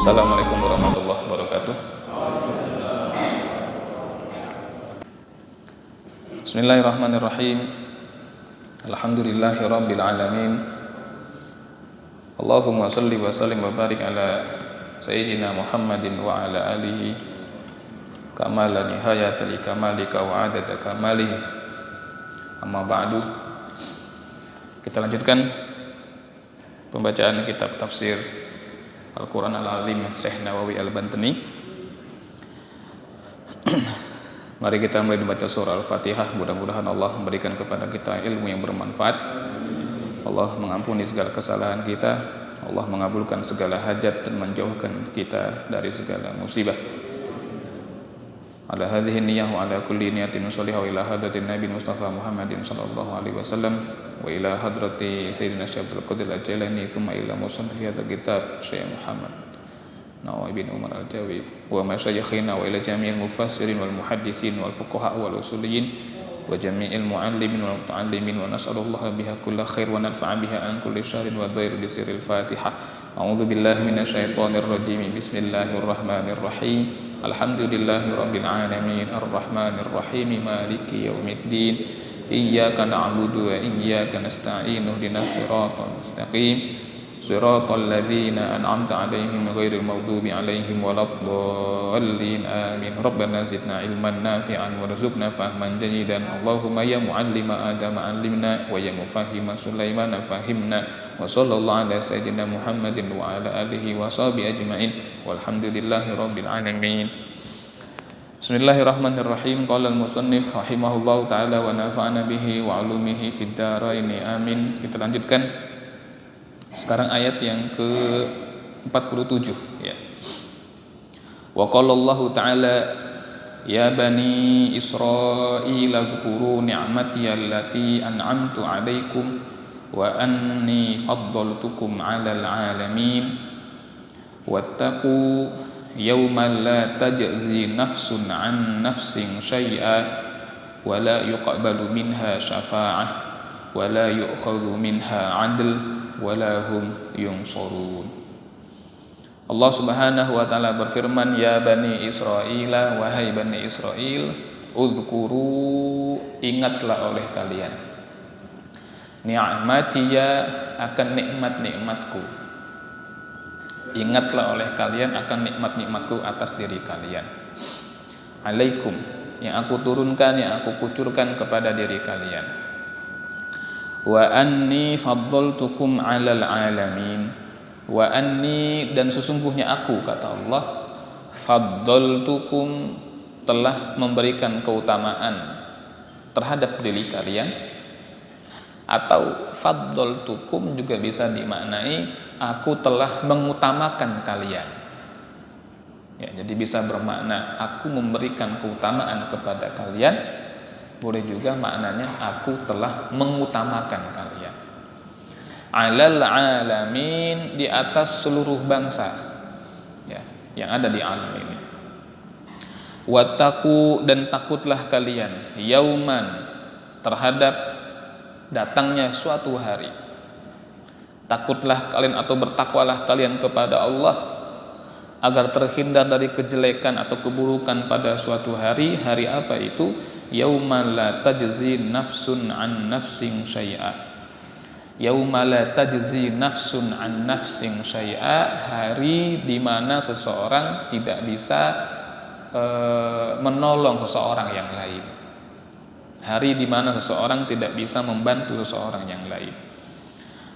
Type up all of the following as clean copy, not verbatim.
Assalamualaikum warahmatullahi wabarakatuh. Bismillahirrahmanirrahim. Alhamdulillahi rabbil alamin. Allahumma salli wa sallim wa barik ala sayyidina Muhammadin wa ala alihi kama la nihayata li kamalika wa adada kamalihi. Amma ba'du. Kita lanjutkan pembacaan kitab tafsir Al-Quran Al-Azim Syekh Nawawi Al-Bantani. Mari kita mulai membaca surah Al-Fatihah. Mudah-mudahan Allah memberikan kepada kita ilmu yang bermanfaat. Allah mengampuni segala kesalahan kita. Allah mengabulkan segala hajat dan menjauhkan kita dari segala musibah. Ala hadhihi niyyah wa ala kulli niyatin shalihah wa ila hadratin Nabi Mustafa Muhammadin sallallahu alaihi wasallam wa ila hadrati Sayyidina Syabdul Qadir Al-Jailani thumma ila musannif hadha kitab Syekh Muhammad Nawawi bin Umar Al-Jawi wa masyayikhina wa ila jami'il mufassirin wal muhaddithin wal fuqaha wal usuliyin wa jami'il muallimin wal muta'allimin wa nas'alullaha biha kulla khair wa nadfa'a biha an kulli syarrin wa dhair bi sirril Fatihah. A'udzu billahi minasyaitonir rajim. Bismillahirrahmanirrahim. Alhamdulillahi rabbil alamin arrahmanir rahim maliki yaumiddin. Iyyaka na'budu wa iyyaka nasta'in ihdinas siratal mustaqim siratal ladzina an'amta 'alaihim ghairil maghdubi 'alaihim waladdallin amin. Rabbana zidna ilman nafi'an warzuqna fahman jayyidan. Allahumma ya mu'allima Adam 'allimna wa ya mufahhima Sulaiman fahimna. Wa sallallahu ala sayyidina Muhammadin wa ala alihi wa sahbihi ajma'in walhamdulillahi rabbil alamin. Bismillahirrahmanirrahim. Qala al-musannif rahimahullahu ta'ala wa nafa'ana bihi wa 'ulumihi fid dharain amin. Kita lanjutkan sekarang ayat yang ke-47 ya. Wa qala Allah ta'ala ya bani Israil adhkuru ni'mati allati an'amtu 'alaikum wa anni faddaltukum 'alal 'alamin wattaqu yawman la tajzi nafsun 'an nafsin syai'a wa la yuqbalu minha syafa'ah wa la yu'khadhu minha 'adl wa la hum yunsarun. Allah Subhanahu wa taala berfirman, ya bani Israil, wahai bani Israil, uzkuru, ingatlah oleh kalian, ni'matiya, akan nikmat-nikmatku. Ingatlah oleh kalian akan nikmat-nikmatku atas diri kalian. Alaikum, yang aku turunkan, yang aku kucurkan kepada diri kalian. Wa anni faddaltukum 'alal 'alamin. Wa anni, dan sesungguhnya aku, kata Allah, faddaltukum, telah memberikan keutamaan terhadap diri kalian. Atau faddaltukum juga bisa dimaknai aku telah mengutamakan kalian. Ya, jadi bisa bermakna aku memberikan keutamaan kepada kalian. Boleh juga maknanya aku telah mengutamakan kalian. Alal alamin, di atas seluruh bangsa ya, yang ada di alam ini. Wattaqu, dan takutlah kalian, yauman, terhadap datangnya suatu hari. Takutlah kalian atau bertakwalah kalian kepada Allah agar terhindar dari kejelekan atau keburukan pada suatu hari. Hari apa itu? Yauman la tajzi nafsun an nafsin syai'a. Yauma la tajzi nafsun an nafsin syai'a, hari di mana seseorang tidak bisa menolong seseorang yang lain. Hari di mana seseorang tidak bisa membantu seseorang yang lain.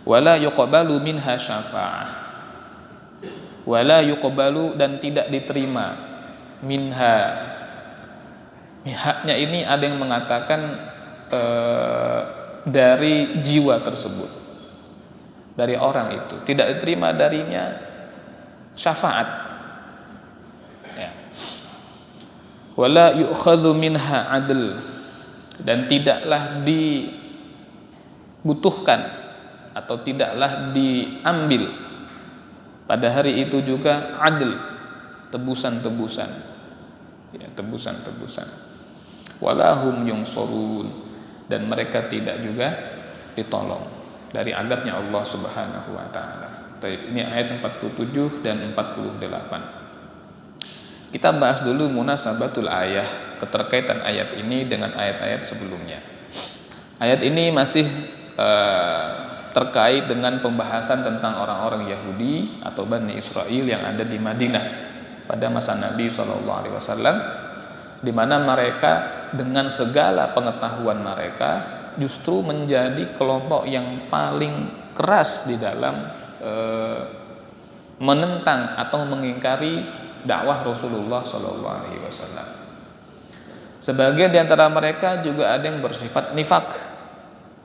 Wala yuqbalu minha syafa'ah. Wala yuqbalu, dan tidak diterima, minha, haknya ini ada yang mengatakan dari jiwa tersebut, dari orang itu tidak diterima darinya syafaat ya. Wala yu'khadhu minha adl, dan tidaklah dibutuhkan atau tidaklah diambil pada hari itu juga adl, tebusan-tebusan ya, tebusan-tebusan. Walahum yunsurun, dan mereka tidak juga ditolong dari azabnya Allah Subhanahu wa taala. Ini ayat 47 dan 48. Kita bahas dulu munasabatul ayah, keterkaitan ayat ini dengan ayat-ayat sebelumnya. Ayat ini masih terkait dengan pembahasan tentang orang-orang Yahudi atau Bani Israel yang ada di Madinah pada masa Nabi SAW, di mana mereka dengan segala pengetahuan mereka justru menjadi kelompok yang paling keras di dalam menentang atau mengingkari dakwah Rasulullah SAW. Sebagian di antara mereka juga ada yang bersifat nifak,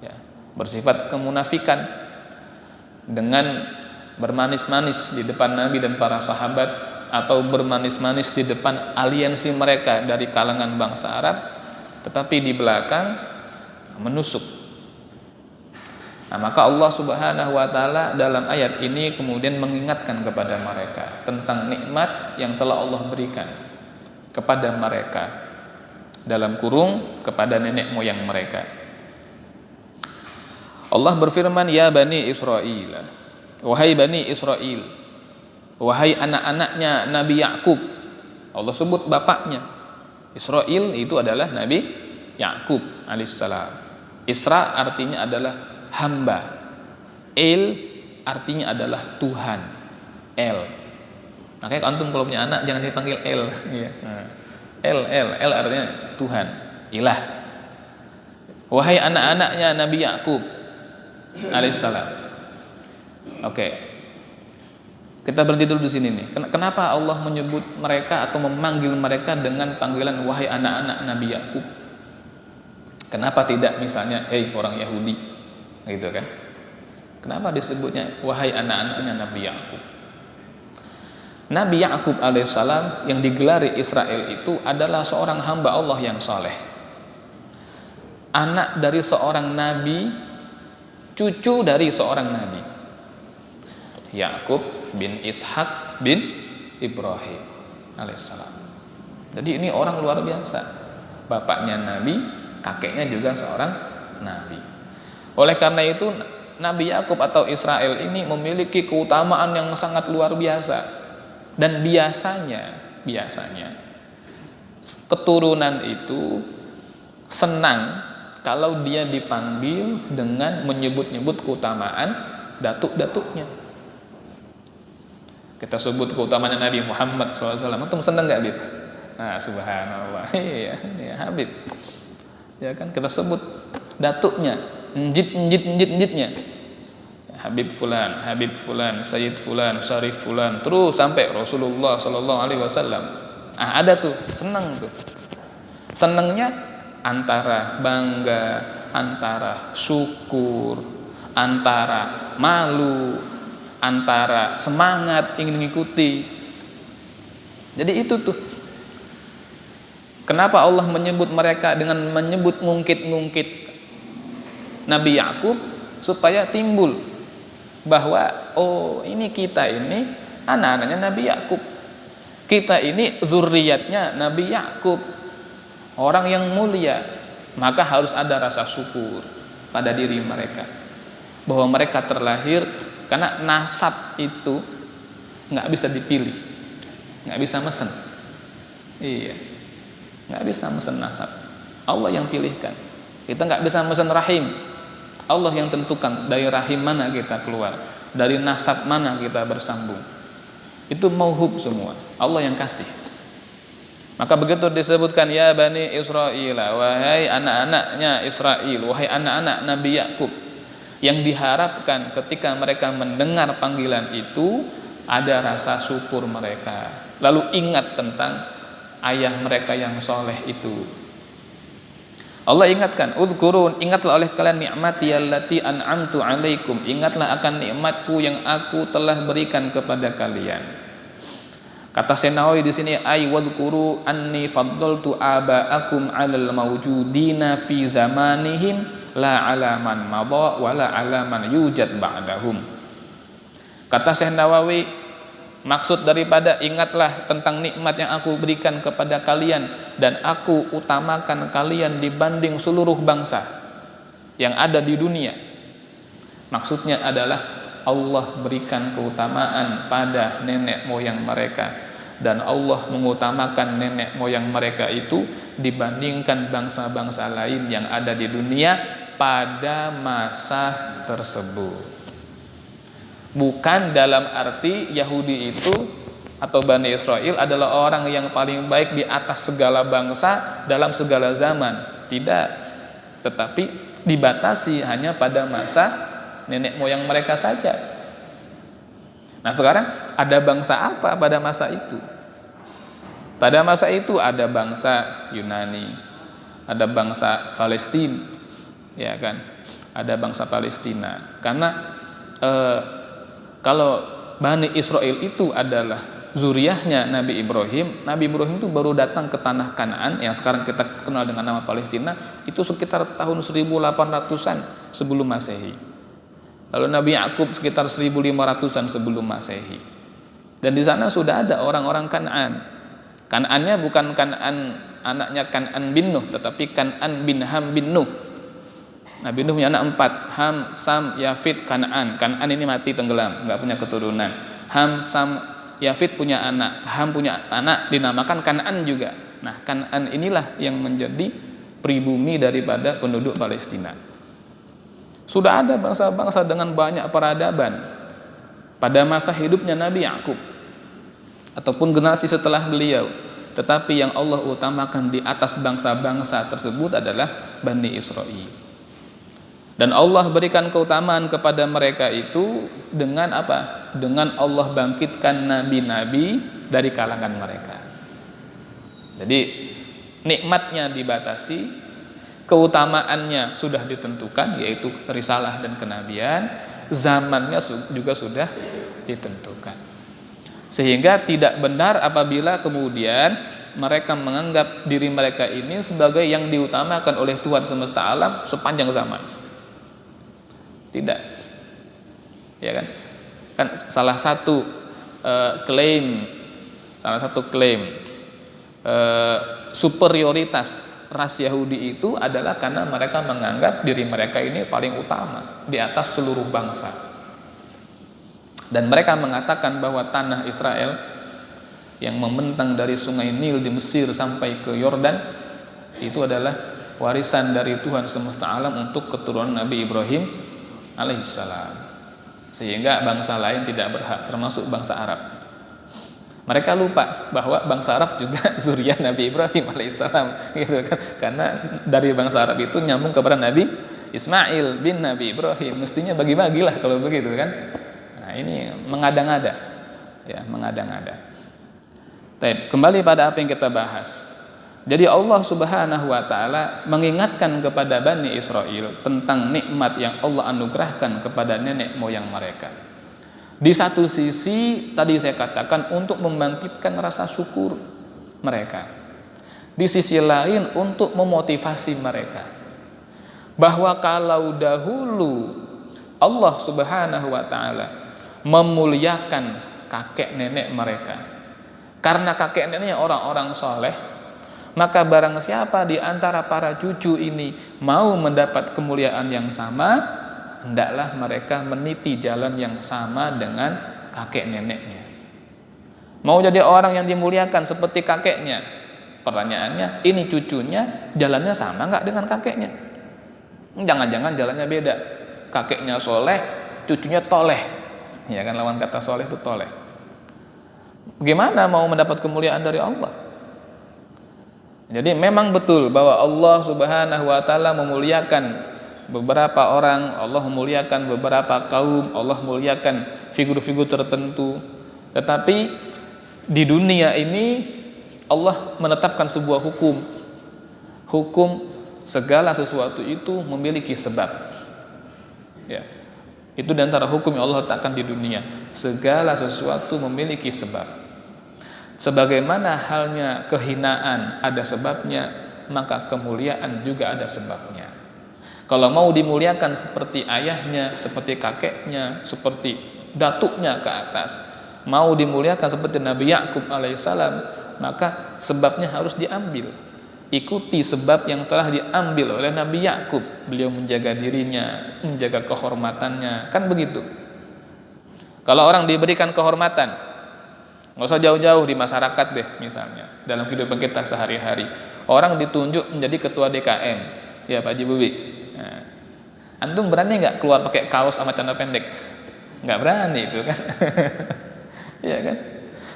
ya, bersifat kemunafikan dengan bermanis-manis di depan Nabi dan para sahabat, atau bermanis-manis di depan aliansi mereka dari kalangan bangsa Arab, tetapi di belakang menusuk. Nah, maka Allah Subhanahu wa taala dalam ayat ini kemudian mengingatkan kepada mereka tentang nikmat yang telah Allah berikan kepada mereka, dalam kurung kepada nenek moyang mereka. Allah berfirman, ya Bani Israel, wahai Bani Israel, wahai anak-anaknya Nabi Yakub. Allah sebut bapaknya. Israel itu adalah Nabi Yakub alaihissalam. Isra artinya adalah hamba. El artinya adalah Tuhan. El. Makanya antum kalau punya anak jangan dipanggil El. El artinya Tuhan, ilah. Wahai anak-anaknya Nabi Yakub alaihissalam. Oke. Kita berhenti dulu di sini nih. Kenapa Allah menyebut mereka atau memanggil mereka dengan panggilan wahai anak-anak Nabi Yakub? Kenapa tidak misalnya orang Yahudi, gitu kan? Kenapa disebutnya wahai anak-anaknya Nabi Yakub? Nabi Yakub alaihissalam yang digelari Israel itu adalah seorang hamba Allah yang saleh, anak dari seorang nabi, cucu dari seorang nabi, Yakub bin Ishak bin Ibrahim alaihissalam. Jadi ini orang luar biasa. Bapaknya nabi, kakeknya juga seorang nabi. Oleh karena itu Nabi Yakub atau Israel ini memiliki keutamaan yang sangat luar biasa. Dan biasanya keturunan itu senang kalau dia dipanggil dengan menyebut-nyebut keutamaan datuk-datuknya. Kita sebut keutamaan Nabi Muhammad SAW, itu senang nggak gitu? Nah, subhanallah, iya Habib, ya kan, kita sebut datuknya, njitnya, Habib fulan, Sayyid fulan, Syarif fulan, terus sampai Rasulullah SAW. Ada tuh, senang tuh. Senangnya antara bangga, antara syukur, antara malu, antara semangat ingin mengikuti. Jadi itu tuh. Kenapa Allah menyebut mereka dengan menyebut ngungkit-ngungkit Nabi Yakub, supaya timbul bahwa ini kita ini anak-anaknya Nabi Yakub. Kita ini zurriyatnya Nabi Yakub, orang yang mulia. Maka harus ada rasa syukur pada diri mereka bahwa mereka terlahir, karena nasab itu nggak bisa dipilih, nggak bisa mesen. Iya, nggak bisa mesen nasab. Allah yang pilihkan. Kita nggak bisa mesen rahim. Allah yang tentukan dari rahim mana kita keluar, dari nasab mana kita bersambung. Itu mauhub semua, Allah yang kasih. Maka begitu disebutkan ya Bani Israel, wahai anak-anaknya Israel, wahai anak-anak Nabi Yakub, yang diharapkan ketika mereka mendengar panggilan itu ada rasa syukur mereka, lalu ingat tentang ayah mereka yang soleh itu. Allah ingatkan, uzkurun, ingatlah oleh kalian nikmati allati an'amtu alaikum, ingatlah akan nikmatku yang aku telah berikan kepada kalian. Kata Senawi di sini, ay wadhkuru anni faddaltu aba'akum 'alal mawjudina fi zamanihim la 'ala man madha wa la 'ala man yujad ba'dahum. Kata Syekh Nawawi, maksud daripada ingatlah tentang nikmat yang aku berikan kepada kalian dan aku utamakan kalian dibanding seluruh bangsa yang ada di dunia. Maksudnya adalah Allah berikan keutamaan pada nenek moyang mereka, dan Allah mengutamakan nenek moyang mereka itu dibandingkan bangsa-bangsa lain yang ada di dunia pada masa tersebut. Bukan dalam arti Yahudi itu atau Bani Israel adalah orang yang paling baik di atas segala bangsa dalam segala zaman. Tidak. Tetapi dibatasi hanya pada masa nenek moyang mereka saja. Nah sekarang ada bangsa apa pada masa itu? Pada masa itu ada bangsa Yunani, ada bangsa Palestina, ya kan? Ada bangsa Palestina. Karena kalau Bani Israel itu adalah zuriyahnya Nabi Ibrahim. Nabi Ibrahim itu baru datang ke tanah Kanaan yang sekarang kita kenal dengan nama Palestina itu sekitar tahun 1800-an sebelum Masehi. Lalu Nabi Yakub sekitar 1500-an sebelum Masehi. Dan di sana sudah ada orang-orang Kanaan. Kanaannya bukan Kanaan anaknya Kanaan bin Nuh, tetapi Kanaan bin Ham bin Nuh. Nabi Nuh punya anak 4, Ham, Sam, Yafit, Kanaan. Kanaan ini mati tenggelam, nggak punya keturunan. Ham, Sam, Yafit punya anak, Ham punya anak, dinamakan Kanaan juga. Nah, Kanaan inilah yang menjadi pribumi daripada penduduk Palestina. Sudah ada bangsa-bangsa dengan banyak peradaban pada masa hidupnya Nabi Yakub ataupun generasi setelah beliau. Tetapi yang Allah utamakan di atas bangsa-bangsa tersebut adalah Bani Israel. Dan Allah berikan keutamaan kepada mereka itu dengan apa? Dengan Allah bangkitkan nabi-nabi dari kalangan mereka. Jadi nikmatnya dibatasi, keutamaannya sudah ditentukan, yaitu risalah dan kenabian, zamannya juga sudah ditentukan. Sehingga tidak benar apabila kemudian mereka menganggap diri mereka ini sebagai yang diutamakan oleh Tuhan semesta alam sepanjang zaman. Tidak, ya kan? Kan salah satu klaim superioritas ras Yahudi itu adalah karena mereka menganggap diri mereka ini paling utama di atas seluruh bangsa. Dan mereka mengatakan bahwa tanah Israel yang membentang dari sungai Nil di Mesir sampai ke Yordan itu adalah warisan dari Tuhan semesta alam untuk keturunan Nabi Ibrahim alaihissalam, sehingga bangsa lain tidak berhak, termasuk bangsa Arab. Mereka lupa bahwa bangsa Arab juga zuriyah Nabi Ibrahim alaihissalam, gitu kan? Karena dari bangsa Arab itu nyambung kepada Nabi Ismail bin Nabi Ibrahim. Mestinya bagi-bagilah kalau begitu kan? Nah ini mengada-ngada, ya mengada-ngada. Baik, kembali pada apa yang kita bahas. Jadi Allah Subhanahu wa taala mengingatkan kepada Bani Israel tentang nikmat yang Allah anugerahkan kepada nenek moyang mereka. Di satu sisi tadi saya katakan untuk membangkitkan rasa syukur mereka. Di sisi lain untuk memotivasi mereka bahwa kalau dahulu Allah Subhanahu wa taala memuliakan kakek nenek mereka karena kakek neneknya orang-orang soleh, maka barang siapa di antara para cucu ini mau mendapat kemuliaan yang sama, hendaklah mereka meniti jalan yang sama dengan kakek neneknya. Mau jadi orang yang dimuliakan seperti kakeknya, pertanyaannya, ini cucunya jalannya sama nggak dengan kakeknya? Jangan-jangan jalannya beda. Kakeknya soleh, cucunya toleh. Ya kan, lawan kata soleh itu toleh. Bagaimana mau mendapat kemuliaan dari Allah? Jadi memang betul bahwa Allah Subhanahu wa taala memuliakan beberapa orang, Allah memuliakan beberapa kaum, Allah memuliakan figur-figur tertentu. Tetapi di dunia ini Allah menetapkan sebuah hukum. Hukum segala sesuatu itu memiliki sebab. Ya. Itu di antara hukum yang Allah letakkan di dunia. Segala sesuatu memiliki sebab. Sebagaimana halnya kehinaan ada sebabnya, maka kemuliaan juga ada sebabnya. Kalau mau dimuliakan seperti ayahnya, seperti kakeknya, seperti datuknya ke atas, mau dimuliakan seperti Nabi Yakub alaihissalam, maka sebabnya harus diambil. Ikuti sebab yang telah diambil oleh Nabi Yakub. Beliau menjaga dirinya, menjaga kehormatannya, kan begitu. Kalau orang diberikan kehormatan, nggak usah jauh-jauh di masyarakat deh, misalnya dalam kehidupan kita sehari-hari, orang ditunjuk menjadi ketua DKM, ya Pak Haji Bubi. Nah, antum berani nggak keluar pakai kaos sama celana pendek? Nggak berani itu kan. Iya kan?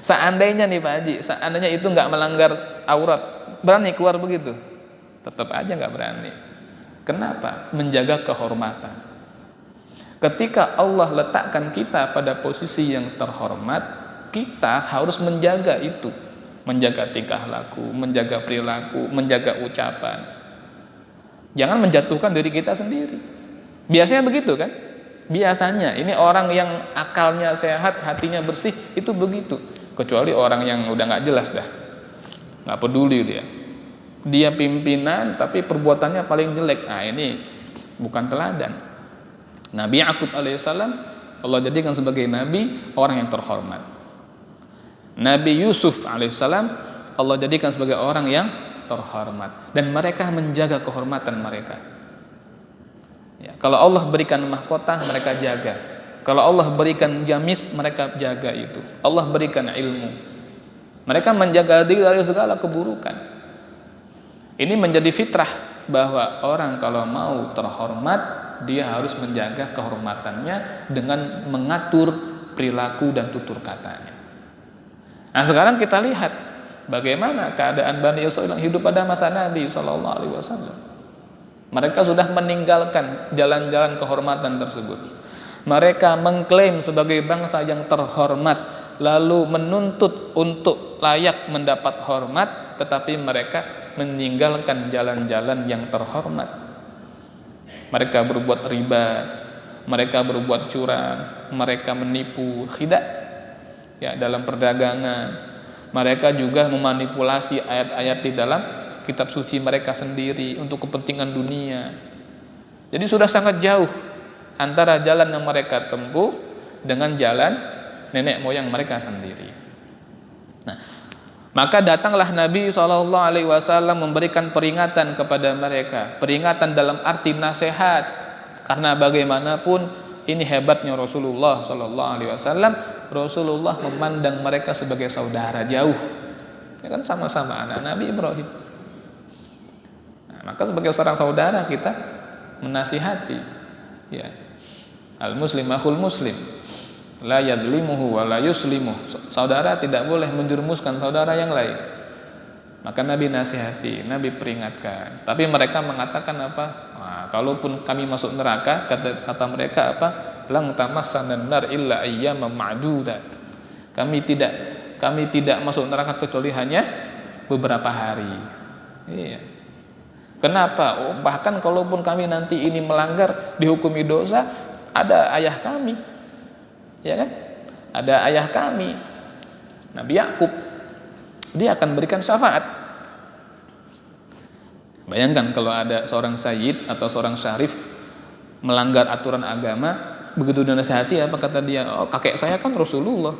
Seandainya nih Pak Haji, seandainya itu nggak melanggar aurat, berani keluar begitu? Tetap aja nggak berani. Kenapa? Menjaga kehormatan. Ketika Allah letakkan kita pada posisi yang terhormat, kita harus menjaga itu, menjaga tingkah laku, menjaga perilaku, menjaga ucapan. Jangan menjatuhkan diri kita sendiri. Biasanya begitu kan? Biasanya ini orang yang akalnya sehat, hatinya bersih itu begitu. Kecuali orang yang udah nggak jelas dah, nggak peduli dia. Dia pimpinan tapi perbuatannya paling jelek. Nah ini bukan teladan. Nabi Yakub alaihissalam Allah jadikan sebagai nabi, orang yang terhormat. Nabi Yusuf alaihissalam Allah jadikan sebagai orang yang terhormat, dan mereka menjaga kehormatan mereka. Ya, kalau Allah berikan mahkota, mereka jaga. Kalau Allah berikan gamis, mereka jaga itu. Allah berikan ilmu, mereka menjaga diri dari segala keburukan. Ini menjadi fitrah bahwa orang kalau mau terhormat, dia harus menjaga kehormatannya dengan mengatur perilaku dan tutur katanya. Nah sekarang kita lihat bagaimana keadaan Bani Israil yang hidup pada masa Nabi SAW. Mereka sudah meninggalkan jalan-jalan kehormatan tersebut. Mereka mengklaim sebagai bangsa yang terhormat, lalu menuntut untuk layak mendapat hormat, tetapi mereka meninggalkan jalan-jalan yang terhormat. Mereka berbuat riba, mereka berbuat curang, mereka menipu, khidah ya dalam perdagangan. Mereka juga memanipulasi ayat-ayat di dalam kitab suci mereka sendiri untuk kepentingan dunia. Jadi sudah sangat jauh antara jalan yang mereka tempuh dengan jalan nenek moyang mereka sendiri. Nah, maka datanglah Nabi SAW memberikan peringatan kepada mereka. Peringatan dalam arti nasihat. Karena bagaimanapun ini hebatnya Rasulullah SAW. Rasulullah memandang mereka sebagai saudara jauh. Ya kan sama-sama anak Nabi Ibrahim. Nah, maka sebagai seorang saudara kita menasihati. Ya. Al-muslim akhul muslim. La yazlimuhu wa la yuslimuh. Saudara tidak boleh menjerumuskan saudara yang lain. Maka Nabi nasihati, Nabi peringatkan. Tapi mereka mengatakan apa? Nah, kalaupun kami masuk neraka, kata mereka apa? Lang tamassanan nar illa ayyaman ma'dudat. Kami tidak masuk neraka kecuali hanya beberapa hari. Iya. Kenapa? Oh, bahkan kalaupun kami nanti ini melanggar, dihukumi dosa, ada ayah kami. Ya kan? Ada ayah kami, Nabi Yakub, dia akan berikan syafaat. Bayangkan kalau ada seorang sayyid atau seorang syarif melanggar aturan agama, begitu dinasihati apa kata dia? Oh, kakek saya kan Rasulullah.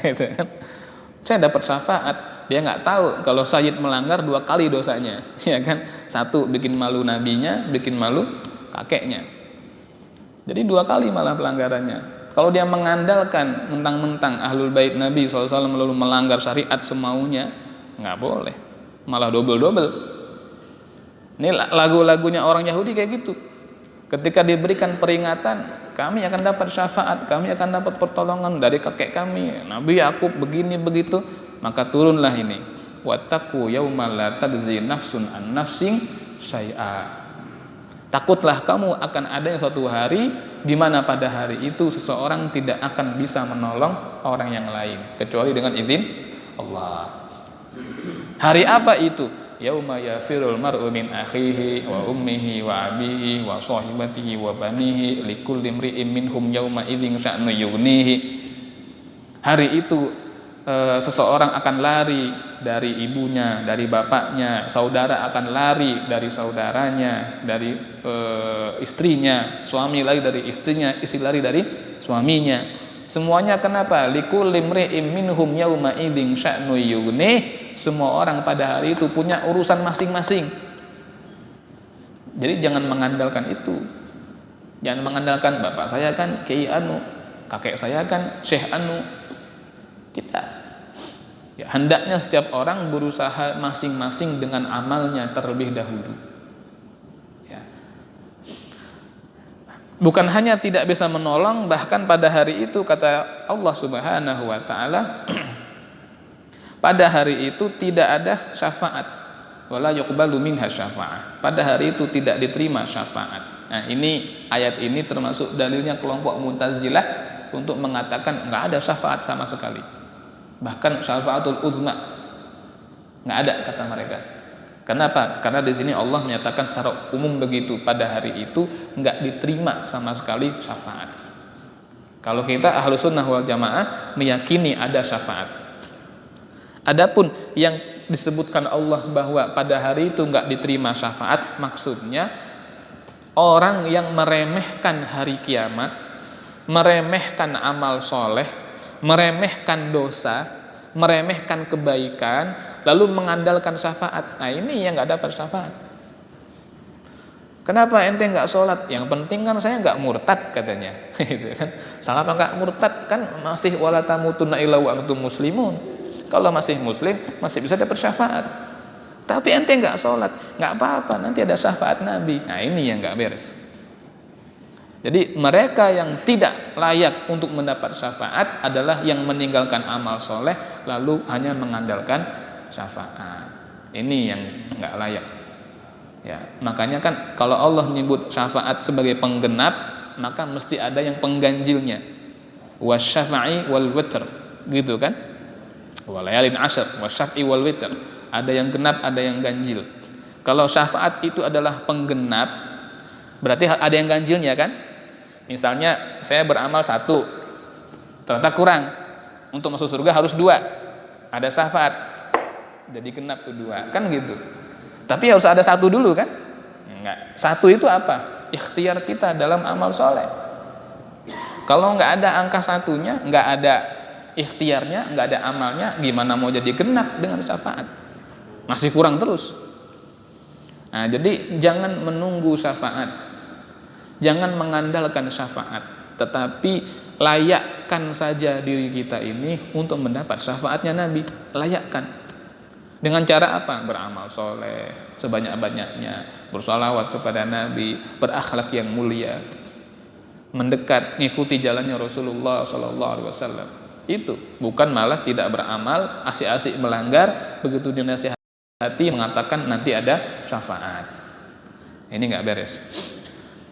Gitu kan? Saya dapat syafaat. Dia nggak tahu kalau sayyid melanggar 2 kali dosanya, ya kan? 1 bikin malu nabinya, bikin malu kakeknya. Jadi 2 kali malah pelanggarannya. Kalau dia mengandalkan mentang-mentang ahlul bait Nabi SAW lalu melanggar syariat semaunya, nggak boleh, malah double-double. Ini lagu-lagunya orang Yahudi kayak gitu. Ketika diberikan peringatan, kami akan dapat syafaat, kami akan dapat pertolongan dari kakek kami, Nabi Yakub begini begitu, maka turunlah ini. Wattaqu yaumal la tajzi nafsun an nafsin syai'a. Takutlah kamu akan adanya suatu hari di mana pada hari itu seseorang tidak akan bisa menolong orang yang lain kecuali dengan izin Allah. Hari apa itu? Yauma yafirul mar'u min akhihi wa ummihi wa abihi wa sahibatihi wa banihi likulli imri'in minhum yauma idzin sya'nu yughnihi. Hari itu seseorang akan lari dari ibunya, dari bapaknya, saudara akan lari dari saudaranya, dari istrinya, suami lari dari istrinya, istri lari dari suaminya. Semuanya kenapa? Likulli imri'in minhum yauma idzin sya'nu yughnihi. Semua orang pada hari itu punya urusan masing-masing. Jadi jangan mengandalkan itu. Jangan mengandalkan bapak saya kan Kiai Anu, kakek saya kan Syekh Anu. Tidak. Ya, hendaknya setiap orang berusaha masing-masing dengan amalnya terlebih dahulu. Ya. Bukan hanya tidak bisa menolong, bahkan pada hari itu kata Allah Subhanahu wa taala, pada hari itu tidak ada syafaat. Wala yuqbalu minha syafa'ah. Pada hari itu tidak diterima syafaat. Nah, ini ayat ini termasuk dalilnya kelompok Mu'tazilah untuk mengatakan enggak ada syafaat sama sekali. Bahkan syafaatul uzma enggak ada kata mereka. Kenapa? Karena di sini Allah menyatakan secara umum begitu, pada hari itu enggak diterima sama sekali syafaat. Kalau kita Ahlus Sunnah wal Jamaah meyakini ada syafaat. Adapun yang disebutkan Allah bahwa pada hari itu enggak diterima syafaat, maksudnya orang yang meremehkan hari kiamat, meremehkan amal soleh, meremehkan dosa, meremehkan kebaikan, lalu mengandalkan syafaat. Nah, ini yang nggak dapat syafaat. Kenapa ente nggak sholat? Yang penting kan saya nggak murtad katanya. Gitu kan? Salah apa nggak murtad kan masih wala tamutunna illa wa antum muslimun. Kalau masih muslim masih bisa dapat syafaat. Tapi ente nggak sholat, nggak apa-apa, nanti ada syafaat Nabi. Nah, ini yang nggak beres. Jadi mereka yang tidak layak untuk mendapat syafaat adalah yang meninggalkan amal soleh lalu hanya mengandalkan syafaat. Ini yang nggak layak. Ya, makanya kan kalau Allah menyebut syafaat sebagai penggenap, maka mesti ada yang pengganjilnya. Wasyafa'i wal witr, gitu kan? Walayalin asyr, wasyafa'i wal witr. Ada yang genap, ada yang ganjil. Kalau syafaat itu adalah penggenap, berarti ada yang ganjilnya kan? Misalnya saya beramal 1, ternyata kurang. Untuk masuk surga harus 2. Ada syafaat, jadi genap tuh 2, kan gitu. Tapi harus ada 1 dulu kan? Enggak. 1 itu apa? Ikhtiar kita dalam amal soleh. Kalau nggak ada angka 1-nya, nggak ada ikhtiarnya, nggak ada amalnya, gimana mau jadi genap dengan syafaat? Masih kurang terus. Nah, jadi jangan menunggu syafaat, jangan mengandalkan syafaat, tetapi layakkan saja diri kita ini untuk mendapat syafaatnya Nabi. Layakkan. Dengan cara apa? Beramal soleh sebanyak-banyaknya, bersolawat kepada Nabi, berakhlak yang mulia, mendekat, mengikuti jalannya Rasulullah SAW. Itu bukan malah tidak beramal, asik-asik melanggar, begitu dinasihati mengatakan nanti ada syafaat. Ini nggak beres.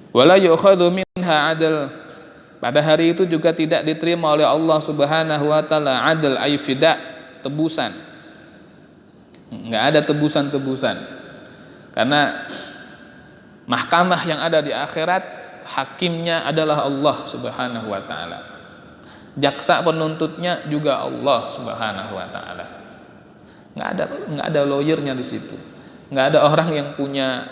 Wala yu'khadhu minha adl. Pada hari itu juga tidak diterima oleh Allah Subhanahu wa taala adl ay fida, tebusan. Nggak ada tebusan-tebusan. Karena mahkamah yang ada di akhirat, hakimnya adalah Allah Subhanahu wa taala. Jaksa penuntutnya juga Allah Subhanahu wa taala. Nggak ada lawyernya di situ. Nggak ada orang yang punya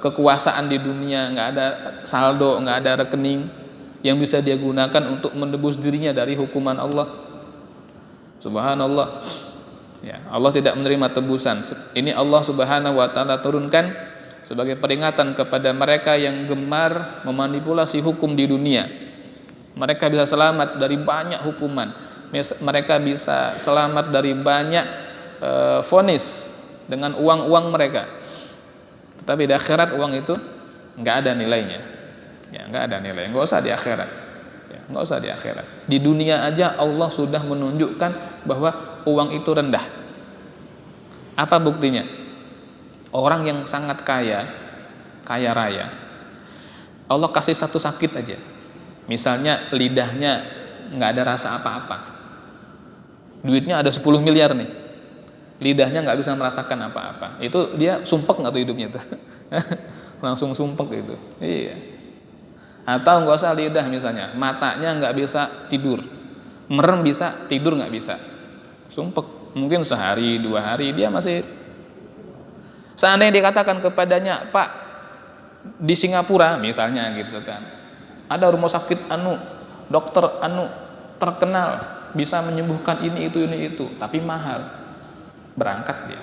kekuasaan di dunia, nggak ada saldo, nggak ada rekening yang bisa dia gunakan untuk menebus dirinya dari hukuman Allah. Subhanallah. Ya, Allah tidak menerima tebusan. Ini Allah Subhanahu wa taala turunkan sebagai peringatan kepada mereka yang gemar memanipulasi hukum di dunia. Mereka bisa selamat dari banyak hukuman. Mereka bisa selamat dari banyak vonis dengan uang-uang mereka. Tetapi di akhirat uang itu nggak ada nilainya. Ya, nggak ada nilai. Nggak usah di akhirat. Ya, nggak usah di akhirat. Di dunia aja Allah sudah menunjukkan bahwa uang itu rendah. Apa buktinya? Orang yang sangat kaya raya, Allah kasih satu sakit aja. Misalnya lidahnya nggak ada rasa apa-apa. Duitnya ada 10 miliar nih, lidahnya nggak bisa merasakan apa-apa. Itu dia sumpek nggak tuh hidupnya tuh? Langsung sumpek itu. Iya. Atau nggak usah lidah, misalnya matanya nggak bisa tidur, merem bisa, tidur nggak bisa, sumpek. Mungkin sehari 2 hari dia masih. Seandainya dikatakan kepadanya, Pak, di Singapura misalnya gitu kan, ada rumah sakit dokter terkenal, bisa menyembuhkan ini itu, tapi mahal, berangkat dia,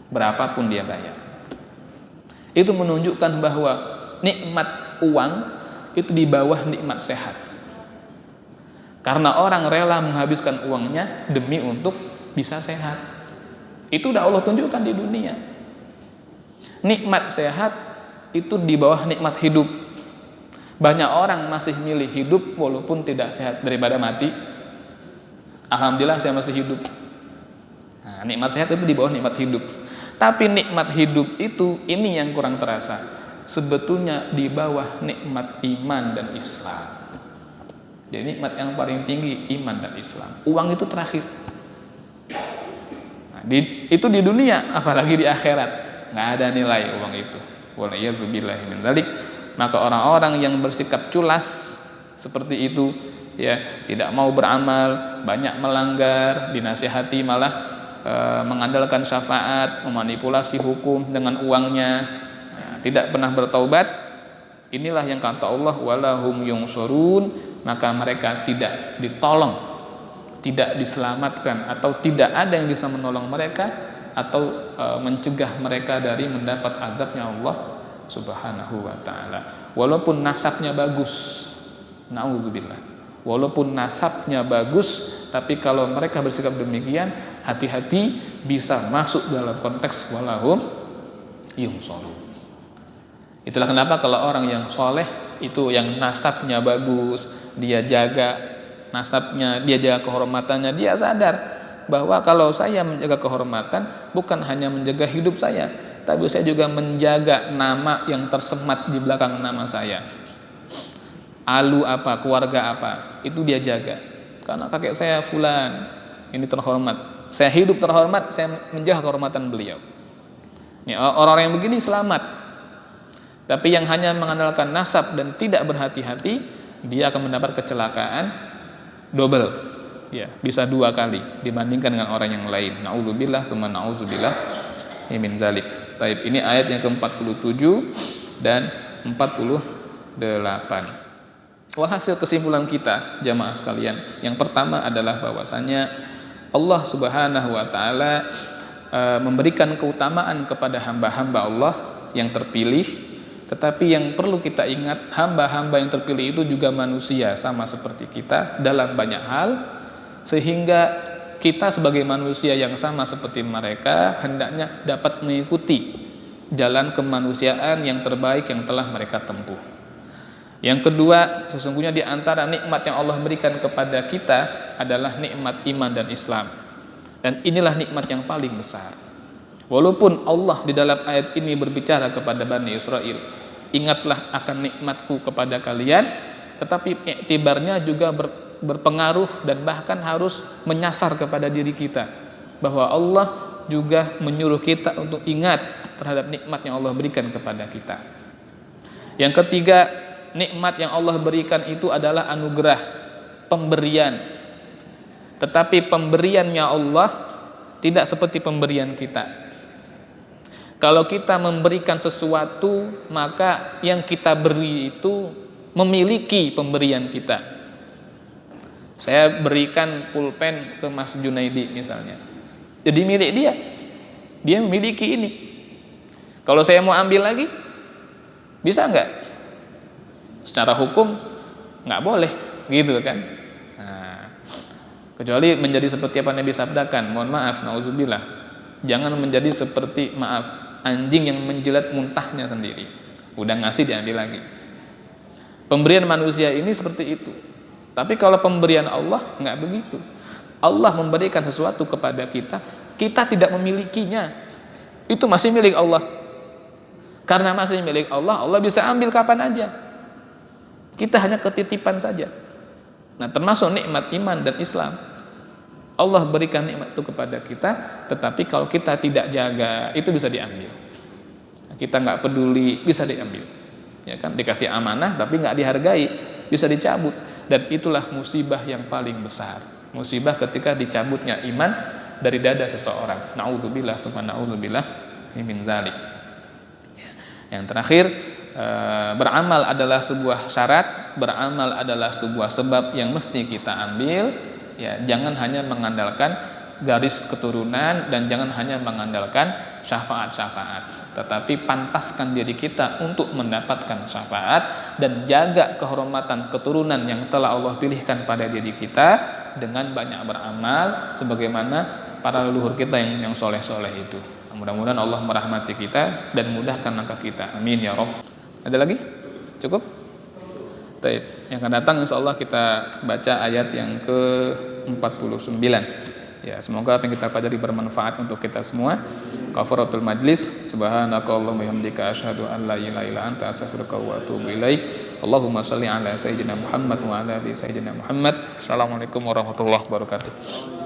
berapapun dia bayar. Itu menunjukkan bahwa nikmat uang itu di bawah nikmat sehat. Karena orang rela menghabiskan uangnya demi untuk bisa sehat. Itu udah Allah tunjukkan di dunia. Nikmat sehat itu di bawah nikmat hidup. Banyak orang masih milih hidup walaupun tidak sehat daripada mati. Alhamdulillah saya masih hidup. Nah, nikmat sehat itu di bawah nikmat hidup. Tapi nikmat hidup itu ini yang kurang terasa. Sebetulnya di bawah nikmat iman dan Islam. Jadi nikmat yang paling tinggi iman dan Islam. Uang itu terakhir. Nah, itu di dunia, apalagi di akhirat nggak ada nilai uang itu. Waliyadzubillahi min dzalik. Maka orang-orang yang bersikap culas seperti itu, ya tidak mau beramal, banyak melanggar, dinasihati malah mengandalkan syafaat, memanipulasi hukum dengan uangnya, tidak pernah bertaubat. Inilah yang kata Allah walahum yunsurun. Maka mereka tidak ditolong, tidak diselamatkan, atau tidak ada yang bisa menolong mereka atau mencegah mereka dari mendapat azabnya Allah Subhanahu wa ta'ala. Walaupun nasabnya bagus, na'udzubillah, walaupun nasabnya bagus, tapi kalau mereka bersikap demikian, hati-hati bisa masuk dalam konteks walahum yunsurun. Itulah kenapa kalau orang yang soleh itu yang nasabnya bagus, dia jaga nasabnya, dia jaga kehormatannya, dia sadar bahwa kalau saya menjaga kehormatan bukan hanya menjaga hidup saya, tapi saya juga menjaga nama yang tersemat di belakang nama saya. Alu apa, keluarga apa, itu dia jaga. Karena kakek saya fulan, ini terhormat. Saya hidup terhormat, saya menjaga kehormatan beliau. Ini orang-orang yang begini selamat. Tapi yang hanya mengandalkan nasab dan tidak berhati-hati, dia akan mendapat kecelakaan double, ya, bisa 2 kali dibandingkan dengan orang yang lain. Nauzubillah, tsumma nauzubillah min zalik. Baik, ini ayat yang ke-47 dan 48. Walhasil kesimpulan kita jamaah sekalian, yang pertama adalah bahwasanya Allah Subhanahu wa taala memberikan keutamaan kepada hamba-hamba Allah yang terpilih. Tetapi yang perlu kita ingat, hamba-hamba yang terpilih itu juga manusia sama seperti kita dalam banyak hal, sehingga kita sebagai manusia yang sama seperti mereka hendaknya dapat mengikuti jalan kemanusiaan yang terbaik yang telah mereka tempuh. Yang kedua, sesungguhnya di antara nikmat yang Allah berikan kepada kita adalah nikmat iman dan Islam. Dan inilah nikmat yang paling besar. Walaupun Allah di dalam ayat ini berbicara kepada Bani Israel, ingatlah akan nikmatku kepada kalian, tetapi iktibarnya juga berpengaruh dan bahkan harus menyasar kepada diri kita, bahwa Allah juga menyuruh kita untuk ingat terhadap nikmat yang Allah berikan kepada kita. Yang ketiga, nikmat yang Allah berikan itu adalah anugerah, pemberian. Tetapi pemberiannya Allah tidak seperti pemberian kita. Kalau kita memberikan sesuatu, maka yang kita beri itu memiliki pemberian kita. Saya berikan pulpen ke Mas Junaidi misalnya, jadi milik dia. Dia memiliki ini. Kalau saya mau ambil lagi, bisa nggak? Secara hukum nggak boleh, gitu kan? Nah, kecuali menjadi seperti apa Nabi sabdakan, mohon maaf, nauzubillah, jangan menjadi seperti anjing yang menjilat muntahnya sendiri. Udah ngasih diambil lagi. Pemberian manusia ini seperti itu. Tapi kalau pemberian Allah nggak begitu. Allah memberikan sesuatu kepada kita, kita tidak memilikinya. Itu masih milik Allah. Karena masih milik Allah, Allah bisa ambil kapan aja. Kita hanya ketitipan saja. Nah, termasuk nikmat iman dan Islam. Allah berikan nikmat itu kepada kita, tetapi kalau kita tidak jaga, itu bisa diambil. Kita nggak peduli, bisa diambil. Ya kan, dikasih amanah tapi nggak dihargai, bisa dicabut. Dan itulah musibah yang paling besar. Musibah ketika dicabutnya iman dari dada seseorang. Na'udzubillah, tsumma na'udzubillah min dzalik. Yang terakhir, beramal adalah sebuah syarat, beramal adalah sebuah sebab yang mesti kita ambil. Ya, jangan hanya mengandalkan garis keturunan dan jangan hanya mengandalkan syafaat-syafaat, tetapi pantaskan diri kita untuk mendapatkan syafaat dan jaga kehormatan keturunan yang telah Allah pilihkan pada diri kita dengan banyak beramal sebagaimana para leluhur kita yang soleh-soleh itu. Mudah-mudahan Allah merahmati kita dan mudahkan langkah kita. Amin ya Rabb. Ada lagi? Cukup? Baik. Yang akan datang insya Allah kita baca ayat yang ke-49. Ya, semoga apa yang kita pelajari bermanfaat untuk kita semua. Kafaratul majlis. Subhanakallahumma wa bihamdika asyhadu an la ilaha illa anta astaghfiruka wa atubu ilaik. Allahumma shalli ala sayyidina Muhammad wa ala ali sayyidina Muhammad. Assalamualaikum warahmatullahi wabarakatuh.